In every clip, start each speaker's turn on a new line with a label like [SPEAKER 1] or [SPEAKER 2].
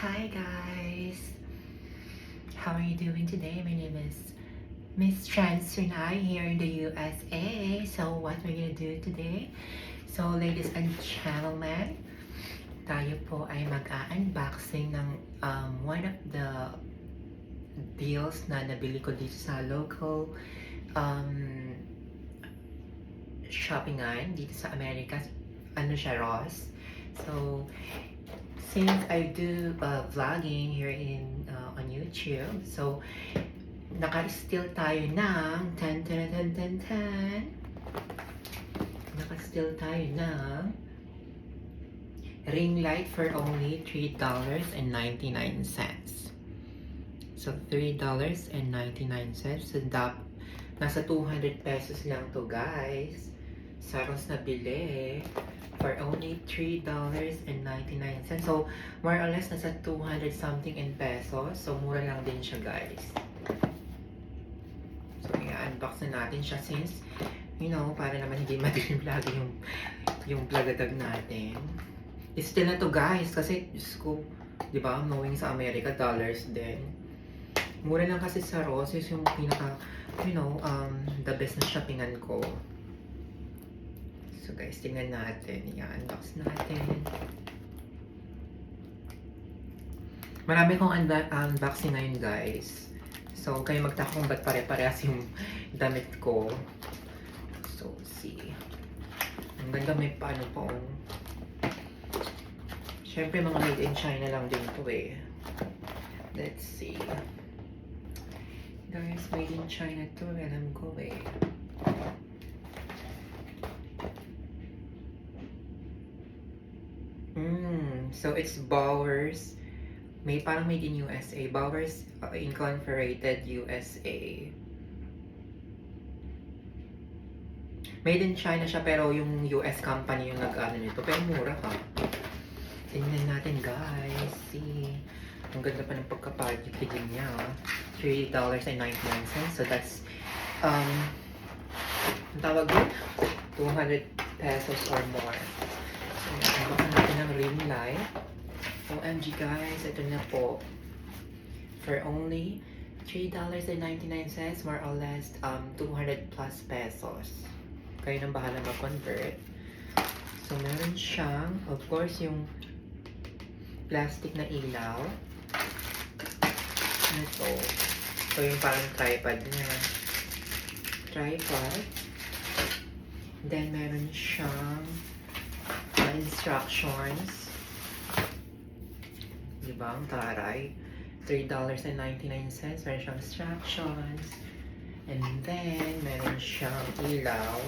[SPEAKER 1] Hi guys! How are you doing today? My name is Miss Transfinay here in the USA. So what we're gonna do today? So ladies and gentlemen, tayo po ay mag-unboxing ng one of the deals na nabili ko dito sa local shoppingan dito sa Amerika. Ano siya, Ross. So since I do vlogging here on YouTube, so naka-steal tayo ng naka-steal tayo ng ring light for only $3.99. So $3.99. So nasa 200 pesos lang to, guys. Sa Ross na bili for only $3.99. So more or less nasa 200 something in pesos. So mura lang din siya, guys. So i-unbox na natin siya since para naman hindi madilim lagi yung vlog natin. Still na to, guys, kasi Diyos ko, di ba, knowing sa America, dollars din. Mura lang kasi sa Ross, yung pinaka, the best na shoppingan ko. So guys, tingnan natin. I-unbox natin. Marami kong unboxing ngayon, guys. So, kayo magtaka kung ba't pare-parehas yung damit ko. So, see. Ang ganda, may paano po. Siyempre, mga made in China lang din to eh. Let's see. Guys, made in China to. Alam ko eh. So it's Bowers. May parang made in USA. Bowers Incorporated USA. Made in China siya pero yung US company yung nag-ano nito. Pero mura ka. Tingnan natin, guys. See. Ang ganda pa ng pagka-packaging niya. $3.99. So that's ang tawag yun? 200 pesos or more. So, baka natin ng ring light. OMG, guys, ito na po. For only $3.99, more or less 200 plus pesos. Kayo nang bahala ma-convert. So, meron siyang, of course, yung plastic na ilaw. Ito. So, yung parang tripod niya. Tripod. Then, meron siyang instructions. Diba? Ang taray. $3.99. Meron siyang instructions. And then, meron siyang ilaw.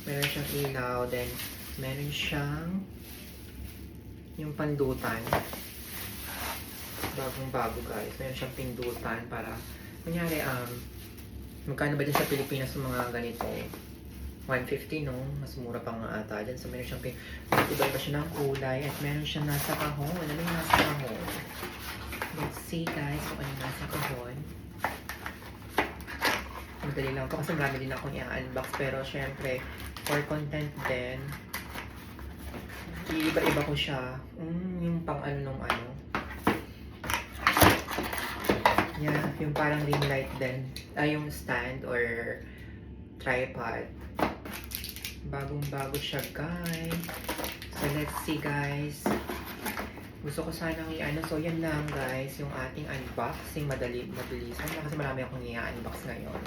[SPEAKER 1] Meron siyang ilaw. Then, meron siyang yung pandutan. Bagong-bago, guys. Meron siyang pindutan para, kunyari, magkano ba din sa Pilipinas yung mga ganito? 150, no? Mas mura pa nga ata dyan. So, meron siyang iba-iba siya ng kulay. At meron siyang nasa kahon. Ano yung nasa kahon? Let's see, guys, kung ano yung nasa kahon. Madali lang ito kasi marami din akong i-unbox. Pero, syempre, for content din, iiba-iba ko siya. Yung pang ano nung ano. Yeah, yung parang ring light din. Yung stand or tripod. Bagong-bago siya, guys. So, let's see, guys. Gusto ko sanang i-ano. So, yan lang, guys. Yung ating unboxing. Mabilisan lang kasi marami akong i-unbox ngayon.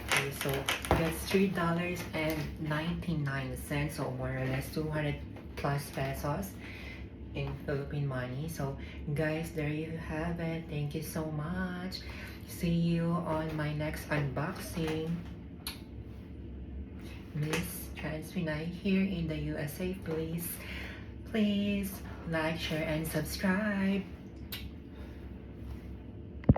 [SPEAKER 1] Okay, so, that's $3.99. So, more or less 200 plus pesos in Philippine money. So, guys, there you have it. Thank you so much. See you on my next unboxing. Miss Transfinay here in the USA. Please like, share, and subscribe.